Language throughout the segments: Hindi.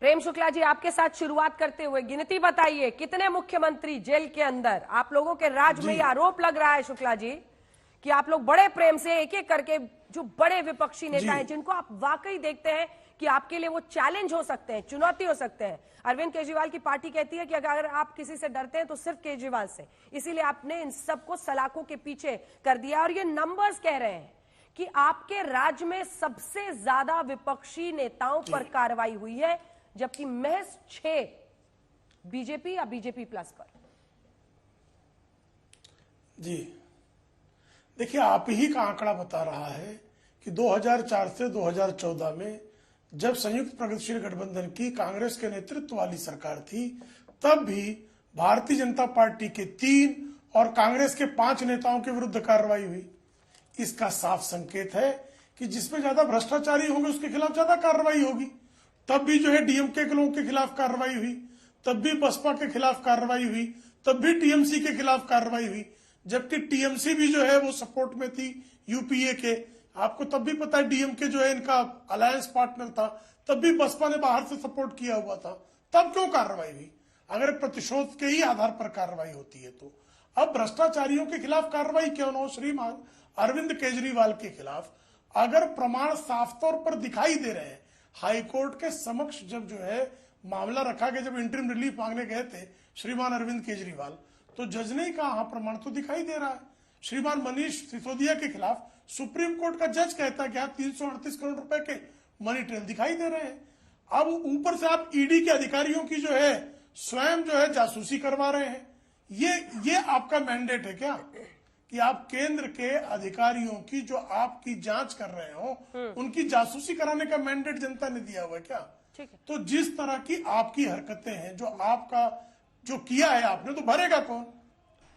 प्रेम शुक्ला जी, आपके साथ शुरुआत करते हुए गिनती बताइए, कितने मुख्यमंत्री जेल के अंदर? आप लोगों के राज में ये आरोप लग रहा है शुक्ला जी कि आप लोग बड़े प्रेम से एक एक करके जो बड़े विपक्षी नेता हैं, जिनको आप वाकई देखते हैं कि आपके लिए वो चैलेंज हो सकते हैं, चुनौती हो सकते हैं। अरविंद केजरीवाल की पार्टी कहती है कि अगर आप किसी से डरते हैं तो सिर्फ केजरीवाल से, इसीलिए आपने इन सबको सलाखों के पीछे कर दिया। और ये नंबर्स कह रहे हैं कि आपके राज्य में सबसे ज्यादा विपक्षी नेताओं पर कार्रवाई हुई है, जबकि महज 6 बीजेपी या बीजेपी प्लस पर। जी देखिए, आप ही का आंकड़ा बता रहा है कि 2004 से 2014 में जब संयुक्त प्रगतिशील गठबंधन की कांग्रेस के नेतृत्व वाली सरकार थी, तब भी भारतीय जनता पार्टी के 3 और कांग्रेस के 5 नेताओं के विरुद्ध कार्रवाई हुई। इसका साफ संकेत है कि जिसमें ज्यादा भ्रष्टाचारी होंगे उसके खिलाफ ज्यादा कार्रवाई होगी। तब भी जो है डीएमके के लोगों के खिलाफ कार्रवाई हुई, तब भी बसपा के खिलाफ कार्रवाई हुई, तब भी टीएमसी के खिलाफ कार्रवाई हुई, जबकि टीएमसी भी जो है वो सपोर्ट में थी यूपीए के। आपको तब भी पता है डीएमके जो है इनका अलायंस पार्टनर था, तब भी बसपा ने बाहर से सपोर्ट किया हुआ था। तब क्यों कार्रवाई हुई? अगर प्रतिशोध के ही आधार पर कार्रवाई होती है तो अब भ्रष्टाचारियों के खिलाफ कार्रवाई क्यों न हो? श्रीमान अरविंद केजरीवाल के खिलाफ अगर प्रमाण साफ तौर पर दिखाई दे रहे हैं, हाईकोर्ट के समक्ष जब जो है मामला रखा गया, जब इंटरिम रिलीफ मांगने गए थे श्रीमान अरविंद केजरीवाल, तो जज ने कहा हाँ प्रमाण तो दिखाई दे रहा है। श्रीमान मनीष सिसोदिया के खिलाफ सुप्रीम कोर्ट का जज कहता है कि हाँ 338 करोड़ रुपए के मनी ट्रेल दिखाई दे रहे हैं। अब ऊपर से आप ईडी के अधिकारियों की जो है स्वयं जो है जासूसी करवा रहे हैं। ये आपका मैंडेट है क्या कि आप केंद्र के अधिकारियों की जो आपकी जांच कर रहे हो उनकी जासूसी कराने का मैंडेट जनता ने दिया हुआ है क्या? ठीक है। तो जिस तरह की आपकी हरकतें हैं, जो आपका जो किया है आपने, तो भरेगा कौन?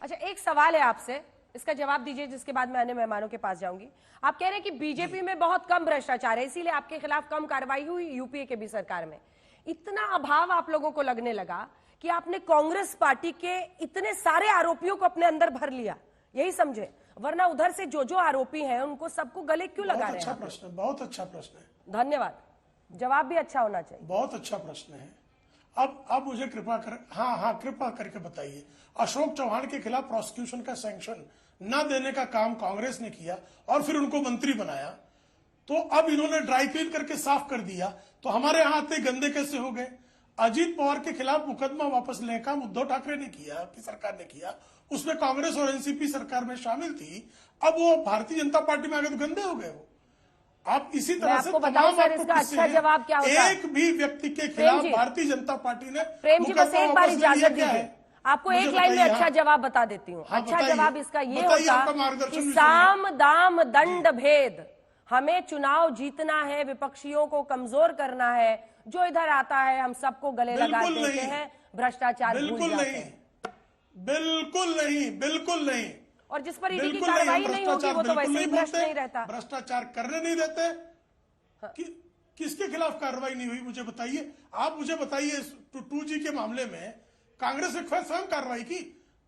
अच्छा, एक सवाल है आपसे, इसका जवाब दीजिए, जिसके बाद मैं अन्य मेहमानों के पास जाऊंगी। आप कह रहे हैं कि बीजेपी में बहुत कम भ्रष्टाचार है, इसीलिए आपके खिलाफ कम कार्रवाई हुई, यूपीए के भी सरकार में। इतना अभाव आप लोगों को लगने लगा कि आपने कांग्रेस पार्टी के इतने सारे आरोपियों को अपने अंदर भर लिया, यही समझे? वरना उधर से जो आरोपी हैं उनको सबको गले क्यों लगा रहे हैं? अच्छा प्रश्न है, बहुत अच्छा प्रश्न है। धन्यवाद, जवाब भी अच्छा होना चाहिए। बहुत अच्छा प्रश्न है। अब मुझे कृपा करके बताइए, अशोक चौहान के खिलाफ प्रोसिक्यूशन का सैंक्शन न देने का काम कांग्रेस ने किया और फिर उनको मंत्री बनाया, तो अब इन्होंने ड्राई क्लीन करके साफ कर दिया, तो हमारे यहाँ आते गंदे कैसे हो गए? अजीत पवार के खिलाफ मुकदमा वापस लेने का उद्धव ठाकरे ने किया, आपकी सरकार ने किया, उसमें कांग्रेस और एनसीपी सरकार में शामिल थी। अब वो भारतीय जनता पार्टी में आ गए तो गंदे हो गए वो। आप इसी तरह से तमाम सर, इसका अच्छा जवाब क्या होता है? एक भी व्यक्ति के खिलाफ भारतीय जनता पार्टी ने प्रेम जी बस एक बार इजाजत दीजिए, आपको एक लाइन में अच्छा जवाब बता देती हूँ। हाँ, अच्छा जवाब इसका ये होता कि साम दाम दंड भेद, हमें चुनाव जीतना है, विपक्षियों को कमजोर करना है, जो इधर आता है हम सबको गले लगा देते हैं, भ्रष्टाचार भूल जाते हैं। बिल्कुल नहीं, बिल्कुल नहीं। और जिस पर ईडी की कार्रवाई नहीं होगी वो तो वैसे ही भ्रष्ट नहीं रहता। भ्रष्टाचार करने नहीं देते। किसके खिलाफ कार्रवाई नहीं हुई मुझे बताइए? आप मुझे बताइए, 2G के मामले में कांग्रेस ने स्वयं कार्रवाई की।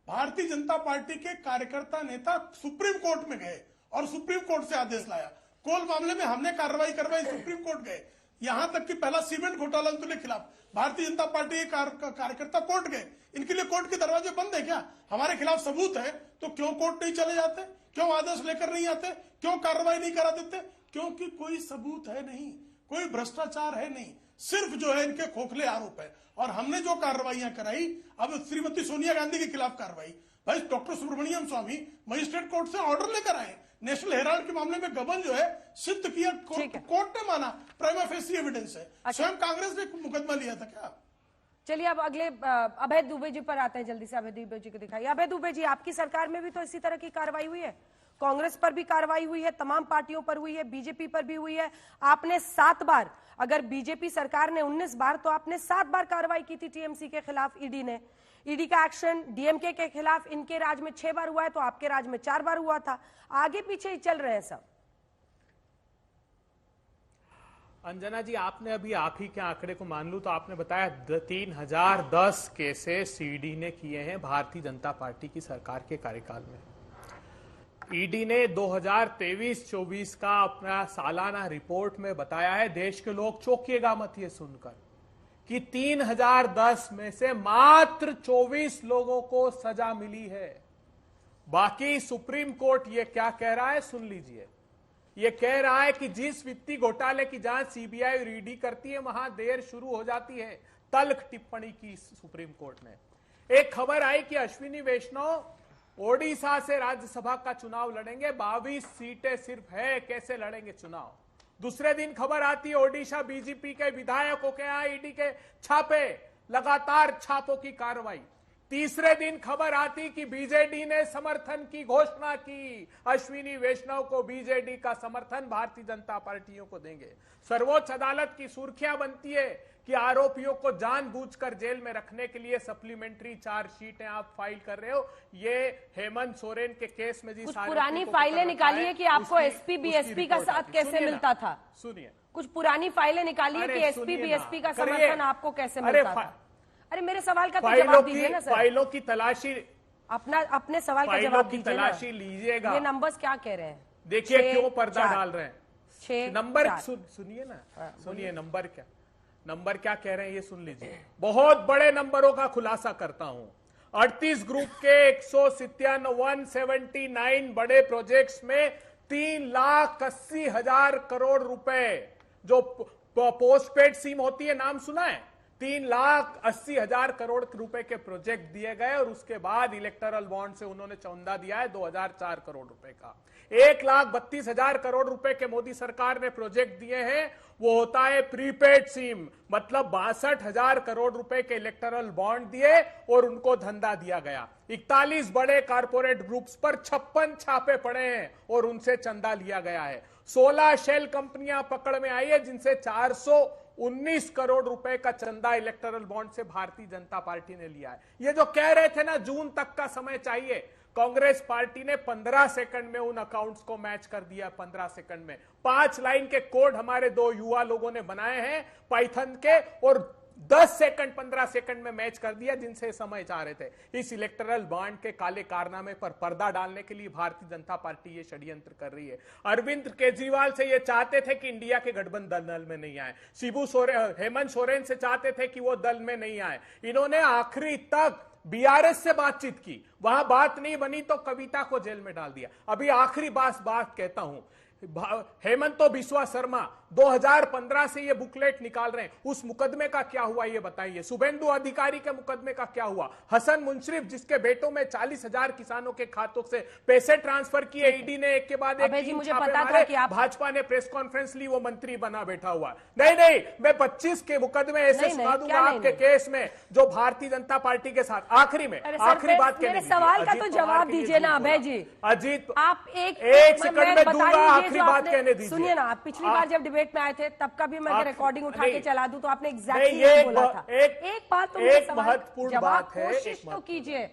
भारतीय जनता पार्टी के कार्यकर्ता नेता सुप्रीम कोर्ट में गए और सुप्रीम कोर्ट से आदेश लाया। कोल मामले में हमने कार्रवाई करवाई, सुप्रीम कोर्ट गए। यहां तक कि पहला सीमेंट घोटाला के खिलाफ भारतीय जनता पार्टी के कार्यकर्ता कोर्ट गए। इनके लिए कोर्ट के दरवाजे बंद है क्या? हमारे खिलाफ सबूत है तो क्यों कोर्ट नहीं चले जाते? क्यों आदेश लेकर नहीं आते? क्यों कार्रवाई नहीं करा देते? क्योंकि कोई सबूत है नहीं, कोई भ्रष्टाचार है नहीं, सिर्फ जो है इनके खोखले आरोप है। और हमने जो कार्रवाइयां कराई, अब श्रीमती सोनिया गांधी के खिलाफ कार्रवाई, भाई डॉक्टर सुब्रमण्यम स्वामी मजिस्ट्रेट कोर्ट से ऑर्डर लेकर आए। नेशनल हेराल्ड के मामले में गबन जो है सिद्ध किया, कोर्ट ने माना, प्राइमा फेसी एविडेंस है। स्वयं कांग्रेस ने मुकदमा लिया था क्या? चलिए अब अगले अभय दुबे जी पर आते हैं, जल्दी से अभय दुबे जी को दिखाइए। अभय दुबे जी, आपकी सरकार में भी तो इसी तरह की कार्रवाई हुई है, कांग्रेस पर भी कार्रवाई हुई है, तमाम पार्टियों पर हुई है, बीजेपी पर भी हुई है। आपने 7 बार, अगर बीजेपी सरकार ने 19 बार, तो आपने 7 बार कार्रवाई की थी टीएमसी के खिलाफ। ईडी ने, ईडी का एक्शन डीएमके के खिलाफ इनके राज में 6 बार हुआ है, तो आपके राज में 4 बार हुआ था। आगे पीछे ही चल रहे हैं सब। अंजना जी, आपने अभी आप ही के आंकड़े को मान लूं तो आपने बताया 3010 केसेस ईडी ने किए हैं भारतीय जनता पार्टी की सरकार के कार्यकाल में। ईडी ने 2023-24 का अपना सालाना रिपोर्ट में बताया है, देश के लोग चौंकिएगा मत ये सुनकर, कि 3010 में से मात्र 24 लोगों को सजा मिली है। बाकी सुप्रीम कोर्ट ये क्या कह रहा है सुन लीजिए। ये कह रहा है कि जिस वित्तीय घोटाले की जांच सीबीआई और ईडी करती है वहां देर शुरू हो जाती है। तल्ख टिप्पणी की सुप्रीम कोर्ट ने। एक खबर आई कि अश्विनी वैष्णव ओडिशा से राज्यसभा का चुनाव लड़ेंगे। 22 सीटें सिर्फ है, कैसे लड़ेंगे चुनाव। दूसरे दिन खबर आती है ओडिशा बीजेपी के विधायकों के यहां ईडी के छापे, लगातार छापों की कार्रवाई। तीसरे दिन खबर आती कि बीजेडी ने समर्थन की घोषणा की, अश्विनी वैष्णव को बीजेडी का समर्थन भारतीय जनता पार्टियों को देंगे। सर्वोच्च अदालत की सुर्खियां बनती है कि आरोपियों को जानबूझकर जेल में रखने के लिए सप्लीमेंट्री चार्जशीटें आप फाइल कर रहे हो। ये हेमंत सोरेन के केस में जी कुछ सारे पुरानी फाइलें निकालिए कि आपको एसपी बीएसपी का साथ कैसे मिलता था। सुनिए, कुछ पुरानी फाइलें निकालिए कि एसपी बीएसपी का समर्थन आपको कैसे मिलता था। अरे मेरे सवाल का तो जवाब दीजिए ना सर। फाइलों की तलाशी, अपने सवाल का जवाब दीजिए ना। तलाशी लीजिएगा। ये नंबर्स क्या कह रहे हैं? देखिए क्यों पर्दा डाल रहे हैं। 6 नंबर सुनिए ना, सुनिए नंबर क्या कह रहे हैं ये सुन लीजिए। बहुत बड़े नंबरों का खुलासा करता हूं। 38 ग्रुप के 179 बड़े प्रोजेक्ट्स में 3,80,000 करोड़ रुपए, जो पोस्टपेड सिम होती है, नाम सुना है? 3,80,000 करोड़ रुपए के प्रोजेक्ट दिए गए और उसके बाद इलेक्टोरल बॉन्ड से उन्होंने चंदा दिया है 2004 करोड़ रुपए का। 1,32,000 करोड़ रुपए के मोदी सरकार ने प्रोजेक्ट दिए हैं, वो होता है प्रीपेड सिम, मतलब 62,000 करोड़ रुपए के इलेक्टोरल बॉन्ड दिए और उनको धंधा दिया गया। 41 बड़े कारपोरेट ग्रुप्स पर 56 छापे पड़े हैं और उनसे चंदा लिया गया है। 16 शेल कंपनियां पकड़ में आई है जिनसे 419 करोड़ रुपए का चंदा इलेक्टोरल बॉन्ड से भारतीय जनता पार्टी ने लिया है। ये जो कह रहे थे ना जून तक का समय चाहिए, कांग्रेस पार्टी ने 15 सेकंड में उन अकाउंट्स को मैच कर दिया। 15 सेकंड में 5 लाइन के कोड हमारे 2 युवा लोगों ने बनाए हैं पाइथन के, और 10 सेकंड 15 सेकंड में मैच कर दिया जिनसे समय चाह रहे थे। इस इलेक्टोरल बॉन्ड के काले कारनामे पर पर्दा डालने के लिए भारतीय जनता पार्टी ये षड्यंत्र कर रही है। अरविंद केजरीवाल से ये चाहते थे कि इंडिया के गठबंधन दल में नहीं आए। हेमंत सोरेन से चाहते थे कि वो दल में नहीं आए। इन्होंने आखिरी तक बीआरएस से बातचीत की, वहां बात नहीं बनी तो कविता को जेल में डाल दिया। अभी आखिरी बात कहता हूं, हेमंत बिस्वा शर्मा 2015 से ये बुकलेट निकाल रहे हैं, उस मुकदमे का क्या हुआ ये बताइए। शुभेंदु अधिकारी के मुकदमे का क्या हुआ। हसन मुंशरिफ जिसके बेटों में 40,000 किसानों के खातों से पैसे ट्रांसफर किए, ईडी ने एक के बाद एक मुझे पता था कि आप भाजपा ने प्रेस कॉन्फ्रेंस ली, वो मंत्री बना बैठा हुआ। नहीं, मैं 25 के मुकदमे ऐसे सुना दूंगा आपके केस में जो भारतीय जनता पार्टी के साथ। आखिरी बात मेरे सवाल का तो जवाब दीजिए ना अभय जी। अजीत, आप एक सेकंड में दूंगा, आखिरी बात कहने दीजिए। सुनिए ना, आप पिछली बार जब डिबेट में आए थे तब का भी मैं रिकॉर्डिंग उठा के चला दूं तो आपने एग्जैक्टली बोला था। एक बात तो महत्वपूर्ण बात है, कोशिश तो कीजिए।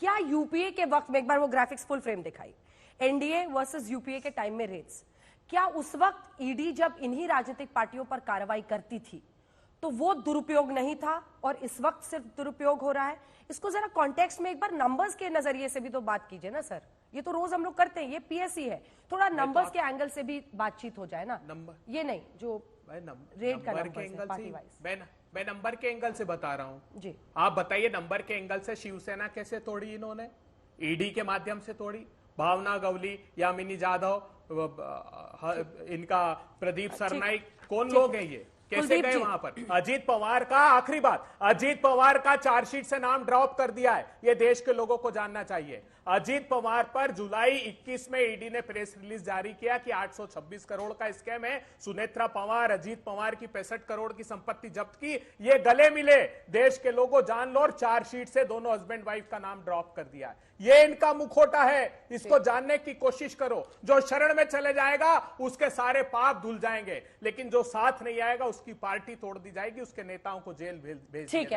क्या यूपीए के वक्त में, एक बार वो ग्राफिक्स फुल फ्रेम दिखाई, एनडीए वर्सेस यूपीए के टाइम में रेट्स, क्या उस वक्त ईडी जब इन्हीं राजनीतिक पार्टियों पर कार्रवाई करती थी तो वो दुरुपयोग नहीं था और इस वक्त सिर्फ दुरुपयोग हो रहा है? इसको जरा कॉन्टेक्स्ट में एक बार नंबर्स के नजरिए से भी तो बात कीजिए ना सर। ये तो रोज हम लोग करते हैं, ये पीएससी है, थोड़ा नंबर्स के एंगल से भी बातचीत हो जाए ना। ये नहीं जो रेट का नंबर के पार्टी वाइज। मैं नंबर के एंगल से बता रहा हूं जी। आप बताइए नंबर के एंगल से शिवसेना कैसे तोड़ी इन्होंने? ईडी के माध्यम से तोड़ी। भावना गवली, यामिनी जाधव, इनका प्रदीप सरनाइक, कौन लोग हैं ये, कैसे गए वहां पर? अजीत पवार का, आखिरी बात, अजीत पवार का चार्जशीट से नाम ड्रॉप कर दिया है, ये देश के लोगों को जानना चाहिए। अजीत पवार पर जुलाई 21 में ईडी ने प्रेस रिलीज जारी किया कि 826 करोड़ का स्कैम है। सुनेत्रा पवार, अजीत पवार की 65 करोड़ की संपत्ति जब्त की, ये गले मिले, देश के लोगों जान लो, और चार्जशीट से दोनों हस्बैंड वाइफ का नाम ड्रॉप कर दिया है। ये इनका मुखौटा है, इसको जानने की कोशिश करो। जो शरण में चले जाएगा उसके सारे पाप धुल जाएंगे, लेकिन जो साथ नहीं आएगा उसकी पार्टी तोड़ दी जाएगी, उसके नेताओं को जेल भेज दिया जाएगा।